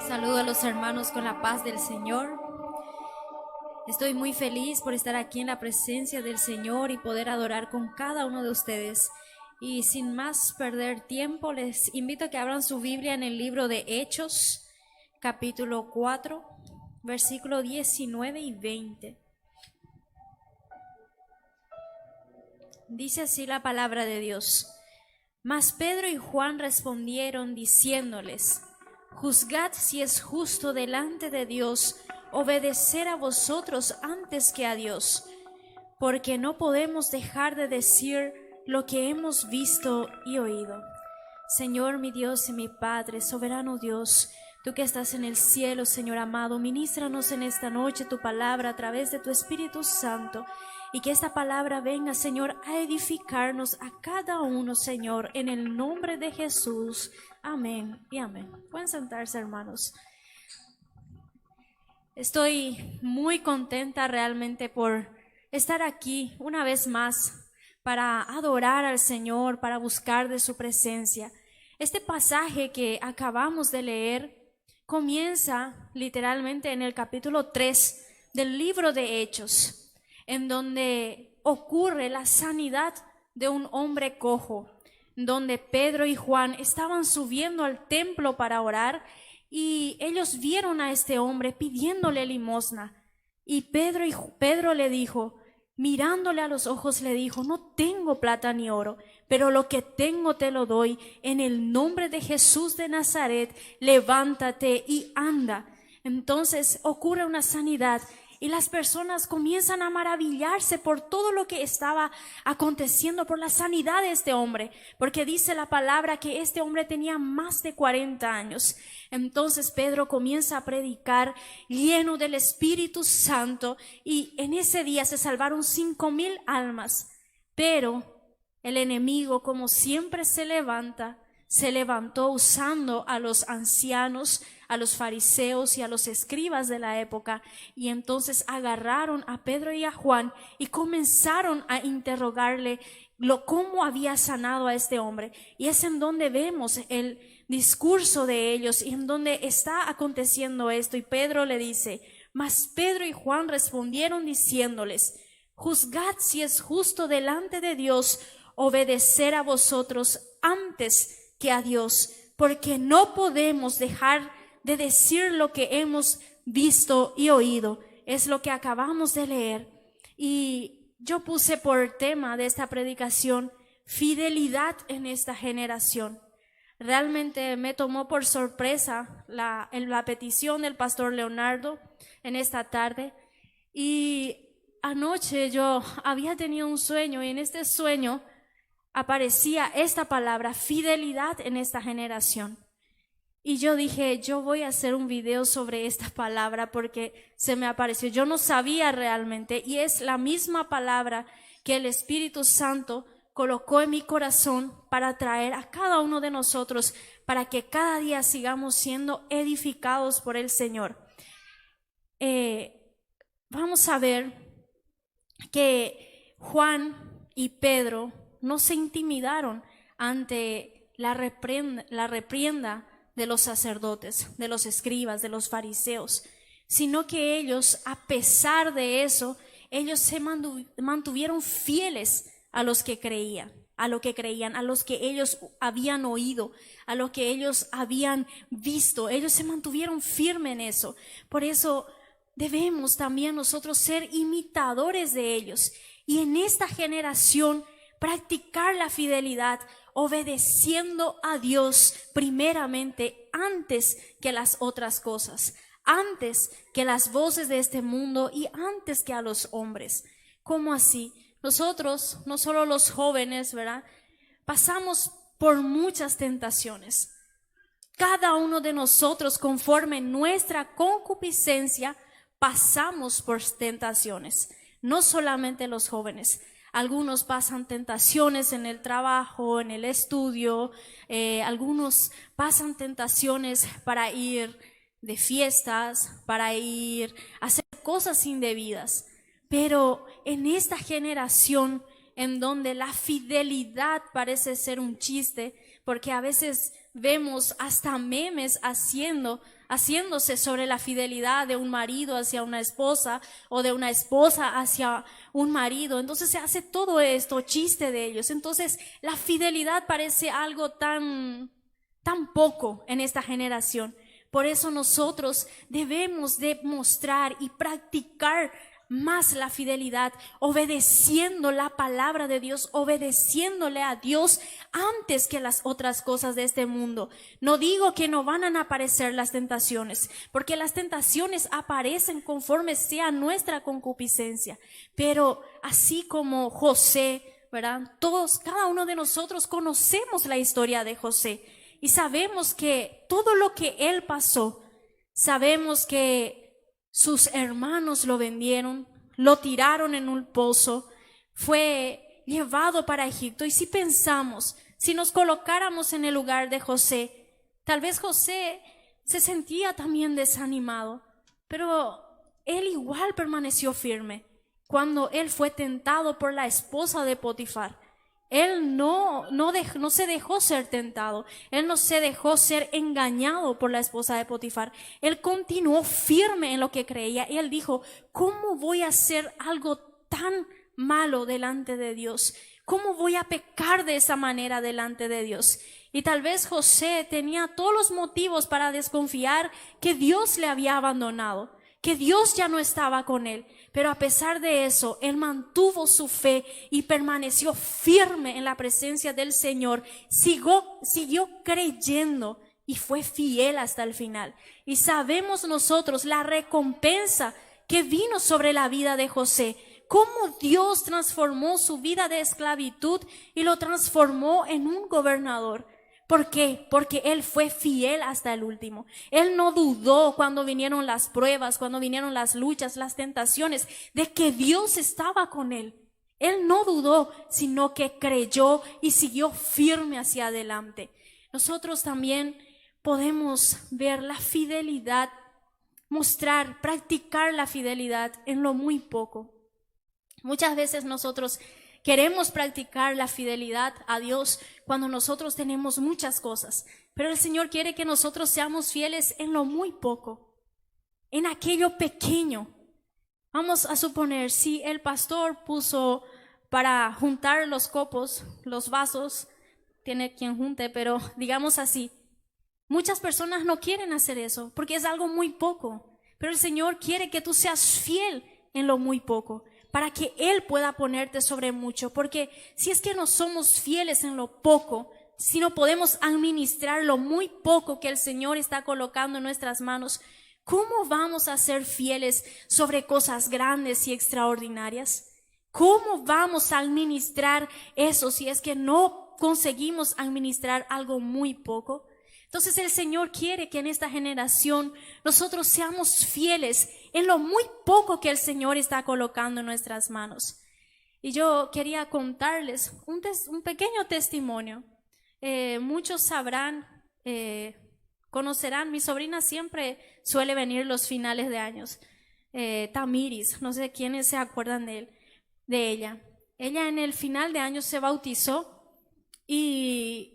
Saludo a los hermanos con la paz del Señor. Estoy muy feliz por estar aquí en la presencia del Señor y poder adorar con cada uno de ustedes. Y sin más perder tiempo, les invito a que abran su Biblia en el libro de Hechos, capítulo 4, versículo 19 y 20. Dice así la palabra de Dios. Mas Pedro y Juan respondieron diciéndoles: Juzgad si es justo delante de Dios obedecer a vosotros antes que a Dios, porque no podemos dejar de decir lo que hemos visto y oído. Señor, mi Dios y mi Padre, soberano Dios, tú que estás en el cielo, Señor amado, ministranos en esta noche tu palabra a través de tu Espíritu Santo, y que esta palabra venga, Señor, a edificarnos a cada uno, Señor, en el nombre de Jesús. Amén y amén. Pueden sentarse, hermanos. Estoy muy contenta realmente por estar aquí una vez más para adorar al Señor, para buscar de su presencia. Este pasaje que acabamos de leer comienza literalmente en el capítulo 3 del libro de Hechos, en donde ocurre la sanidad de un hombre cojo, donde Pedro y Juan estaban subiendo al templo para orar y ellos vieron a este hombre pidiéndole limosna. Y Pedro le dijo, mirándole a los ojos, le dijo: no tengo plata ni oro, pero lo que tengo te lo doy. En el nombre de Jesús de Nazaret, levántate y anda. Entonces ocurre una sanidad y las personas comienzan a maravillarse por todo lo que estaba aconteciendo, por la sanidad de este hombre, porque dice la palabra que este hombre tenía más de 40 años. Entonces Pedro comienza a predicar lleno del Espíritu Santo, y en ese día se salvaron 5,000 almas. Pero el enemigo, como siempre se levantó usando a los ancianos, a los fariseos y a los escribas de la época, y entonces agarraron a Pedro y a Juan y comenzaron a interrogarle cómo había sanado a este hombre. Y es en donde vemos el discurso de ellos y en donde está aconteciendo esto. Y Pedro le dice: mas Pedro y Juan respondieron diciéndoles: juzgad si es justo delante de Dios obedecer a vosotros antes que a Dios, porque no podemos dejar de decir lo que hemos visto y oído. Es lo que acabamos de leer. Y yo puse por tema de esta predicación: fidelidad en esta generación. Realmente me tomó por sorpresa la petición del pastor Leonardo en esta tarde. Y anoche yo había tenido un sueño, y en este sueño aparecía esta palabra: fidelidad en esta generación. Y yo dije, yo voy a hacer un video sobre esta palabra porque se me apareció. Yo no sabía realmente, y es la misma palabra que el Espíritu Santo colocó en mi corazón para traer a cada uno de nosotros, para que cada día sigamos siendo edificados por el Señor. Vamos a ver que Juan y Pedro no se intimidaron ante la reprienda de los sacerdotes, de los escribas, de los fariseos, sino que ellos, a pesar de eso, ellos se mantuvieron fieles a los que creían, a lo que ellos habían oído, a lo que ellos habían visto. Ellos se mantuvieron firmes en eso. Por eso debemos también nosotros ser imitadores de ellos, y en esta generación practicar la fidelidad, obedeciendo a Dios primeramente, antes que las otras cosas, antes que las voces de este mundo y antes que a los hombres. ¿Cómo así? Nosotros, no solo los jóvenes, ¿verdad?, pasamos por muchas tentaciones. Cada uno de nosotros, conforme nuestra concupiscencia, pasamos por tentaciones. No solamente los jóvenes. Algunos pasan tentaciones en el trabajo, en el estudio, algunos pasan tentaciones para ir de fiestas, para ir a hacer cosas indebidas. Pero en esta generación en donde la fidelidad parece ser un chiste, porque a veces vemos hasta memes haciéndose sobre la fidelidad de un marido hacia una esposa o de una esposa hacia un marido. Entonces se hace todo esto chiste de ellos. Entonces la fidelidad parece algo tan poco en esta generación. Por eso nosotros debemos demostrar y practicar más la fidelidad, obedeciendo la palabra de Dios, obedeciéndole a Dios antes que las otras cosas de este mundo. No digo que no van a aparecer las tentaciones, porque las tentaciones aparecen conforme sea nuestra concupiscencia. Pero así como José, ¿verdad? Cada uno de nosotros conocemos la historia de José y sabemos que todo lo que él pasó, sabemos que sus hermanos lo vendieron, lo tiraron en un pozo, fue llevado para Egipto. Y si pensamos, si nos colocáramos en el lugar de José, tal vez José se sentía también desanimado, pero él igual permaneció firme. Cuando él fue tentado por la esposa de Potifar, él no se dejó ser tentado, él no se dejó ser engañado por la esposa de Potifar. Él continuó firme en lo que creía y él dijo: ¿cómo voy a hacer algo tan malo delante de Dios? ¿Cómo voy a pecar de esa manera delante de Dios? Y tal vez José tenía todos los motivos para desconfiar que Dios le había abandonado, que Dios ya no estaba con él. Pero a pesar de eso, él mantuvo su fe y permaneció firme en la presencia del Señor. Siguió creyendo y fue fiel hasta el final. Y sabemos nosotros la recompensa que vino sobre la vida de José. Cómo Dios transformó su vida de esclavitud y lo transformó en un gobernador. ¿Por qué? Porque él fue fiel hasta el último. Él no dudó cuando vinieron las pruebas, cuando vinieron las luchas, las tentaciones, de que Dios estaba con él. Él no dudó, sino que creyó y siguió firme hacia adelante. Nosotros también podemos ver la fidelidad, practicar la fidelidad en lo muy poco. Muchas veces nosotros queremos practicar la fidelidad a Dios cuando nosotros tenemos muchas cosas, pero el Señor quiere que nosotros seamos fieles en lo muy poco, en aquello pequeño. Vamos a suponer, si el pastor puso para juntar los copos, los vasos, tiene quien junte, pero digamos así, muchas personas no quieren hacer eso porque es algo muy poco, pero el Señor quiere que tú seas fiel en lo muy poco, para que Él pueda ponerte sobre mucho. Porque si es que no somos fieles en lo poco, si no podemos administrar lo muy poco que el Señor está colocando en nuestras manos, ¿cómo vamos a ser fieles sobre cosas grandes y extraordinarias? ¿Cómo vamos a administrar eso si es que no conseguimos administrar algo muy poco? Entonces el Señor quiere que en esta generación nosotros seamos fieles en lo muy poco que el Señor está colocando en nuestras manos. Y yo quería contarles un pequeño testimonio. Muchos sabrán, conocerán, mi sobrina siempre suele venir los finales de años. Tamiris, no sé quiénes se acuerdan de ella. Ella en el final de año se bautizó y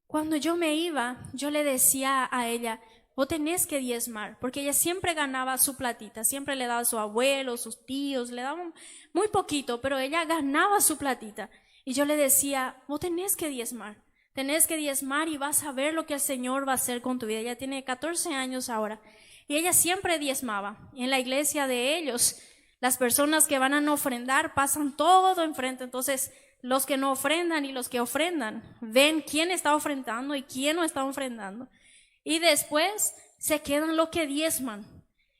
cuando yo me iba, yo le decía a ella: vos tenés que diezmar, porque ella siempre ganaba su platita, siempre le daba a su abuelo, sus tíos, le daban muy poquito, pero ella ganaba su platita. Y yo le decía: vos tenés que diezmar y vas a ver lo que el Señor va a hacer con tu vida. Ella tiene 14 años ahora y ella siempre diezmaba. Y en la iglesia de ellos, las personas que van a ofrendar pasan todo enfrente, entonces los que no ofrendan y los que ofrendan ven quién está ofrendando y quién no está ofrendando. Y después se quedan los que diezman.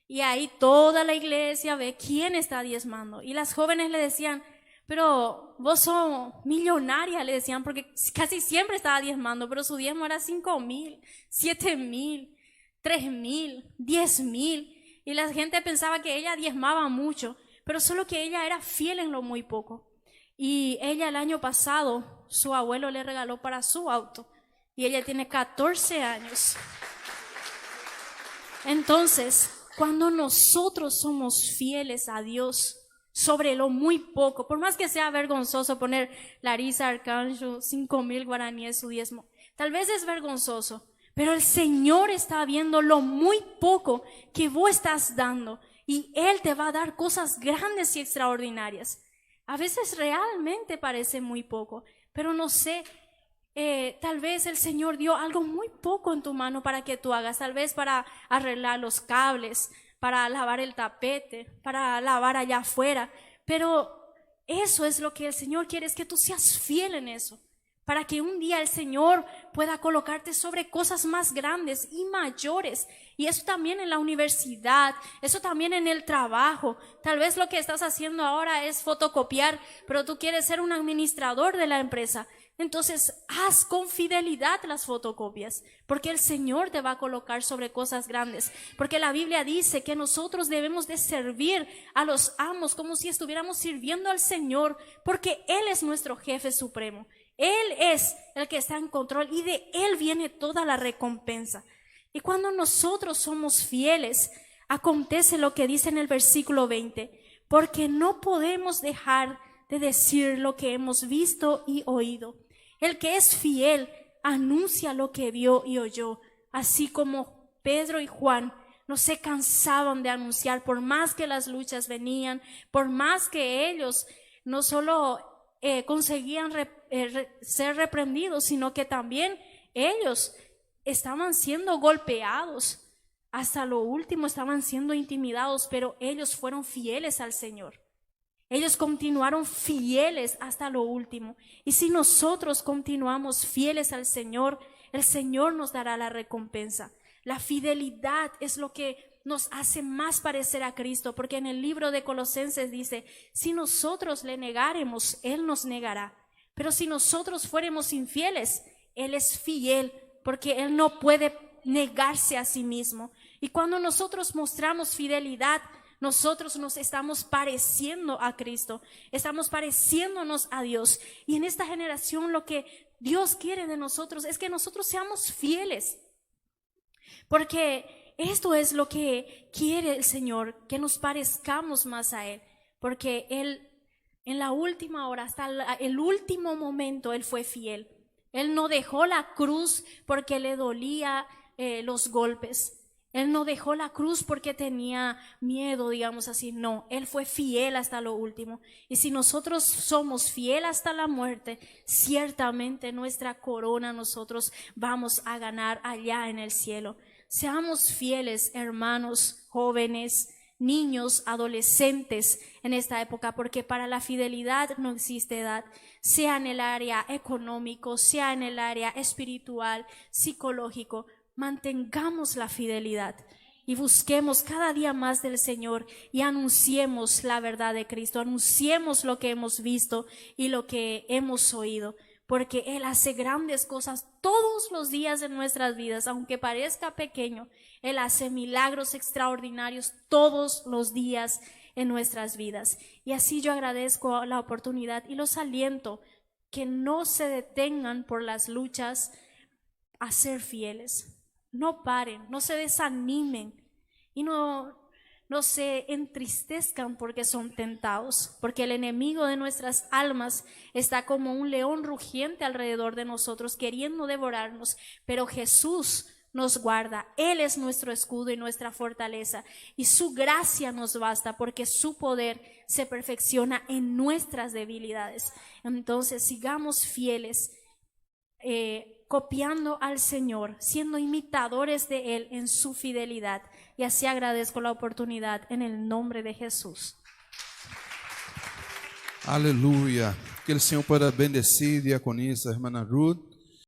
Y ahí toda la iglesia ve quién está diezmando. Y las jóvenes le decían: pero vos sos millonaria, le decían, porque casi siempre estaba diezmando, pero su diezmo era 5,000, 7,000, 3,000, 10,000. Y la gente pensaba que ella diezmaba mucho, pero solo que ella era fiel en lo muy poco. Y ella el año pasado, su abuelo le regaló para su auto. Y ella tiene 14 años. Entonces, cuando nosotros somos fieles a Dios, sobre lo muy poco. Por más que sea vergonzoso poner Larissa Arcanjo, 5,000 guaraníes su diezmo. Tal vez es vergonzoso, pero el Señor está viendo lo muy poco que vos estás dando y Él te va a dar cosas grandes y extraordinarias. A veces realmente parece muy poco, pero no sé, tal vez el Señor dio algo muy poco en tu mano para que tú hagas, tal vez para arreglar los cables, para lavar el tapete, para lavar allá afuera, pero eso es lo que el Señor quiere, es que tú seas fiel en eso, para que un día el Señor pueda colocarte sobre cosas más grandes y mayores. Y eso también en la universidad, eso también en el trabajo. Tal vez lo que estás haciendo ahora es fotocopiar, pero tú quieres ser un administrador de la empresa. Entonces haz con fidelidad las fotocopias, porque el Señor te va a colocar sobre cosas grandes, porque la Biblia dice que nosotros debemos de servir a los amos como si estuviéramos sirviendo al Señor, porque Él es nuestro jefe supremo, Él es el que está en control y de Él viene toda la recompensa. Y cuando nosotros somos fieles, acontece lo que dice en el versículo 20, porque no podemos dejar de decir lo que hemos visto y oído. El que es fiel anuncia lo que vio y oyó, así como Pedro y Juan no se cansaban de anunciar, por más que las luchas venían, por más que ellos no solo conseguían ser reprendidos, sino que también ellos estaban siendo golpeados, hasta lo último estaban siendo intimidados, pero ellos fueron fieles al Señor. Ellos continuaron fieles hasta lo último. Y si nosotros continuamos fieles al Señor, el Señor nos dará la recompensa. La fidelidad es lo que nos hace más parecer a Cristo, porque en el libro de Colosenses dice, si nosotros le negáremos, Él nos negará. Pero si nosotros fuéramos infieles, Él es fiel, porque Él no puede negarse a sí mismo. Y cuando nosotros mostramos fidelidad, nosotros nos estamos pareciendo a Cristo, estamos pareciéndonos a Dios. Y en esta generación lo que Dios quiere de nosotros es que nosotros seamos fieles, porque esto es lo que quiere el Señor, que nos parezcamos más a Él, porque Él en la última hora, hasta el último momento, Él fue fiel. Él no dejó la cruz porque le dolía los golpes. Él no dejó la cruz porque tenía miedo, digamos así. No, Él fue fiel hasta lo último. Y si nosotros somos fieles hasta la muerte, ciertamente nuestra corona nosotros vamos a ganar allá en el cielo. Seamos fieles, hermanos, jóvenes, niños, adolescentes en esta época, porque para la fidelidad no existe edad, sea en el área económico, sea en el área espiritual, psicológico. Mantengamos la fidelidad y busquemos cada día más del Señor y anunciemos la verdad de Cristo, anunciemos lo que hemos visto y lo que hemos oído, porque Él hace grandes cosas todos los días en nuestras vidas, aunque parezca pequeño. Él hace milagros extraordinarios todos los días en nuestras vidas. Y así yo agradezco la oportunidad y los aliento que no se detengan por las luchas a ser fieles. No paren, no se desanimen y no se entristezcan porque son tentados, porque el enemigo de nuestras almas está como un león rugiente alrededor de nosotros queriendo devorarnos, pero Jesús nos guarda. Él es nuestro escudo y nuestra fortaleza, y su gracia nos basta porque su poder se perfecciona en nuestras debilidades. Entonces sigamos fieles, copiando al Señor, siendo imitadores de Él en su fidelidad. Y así agradezco la oportunidad en el nombre de Jesús. Aleluia. Que o Senhor pueda bendecir, diaconisa, hermana Ruth.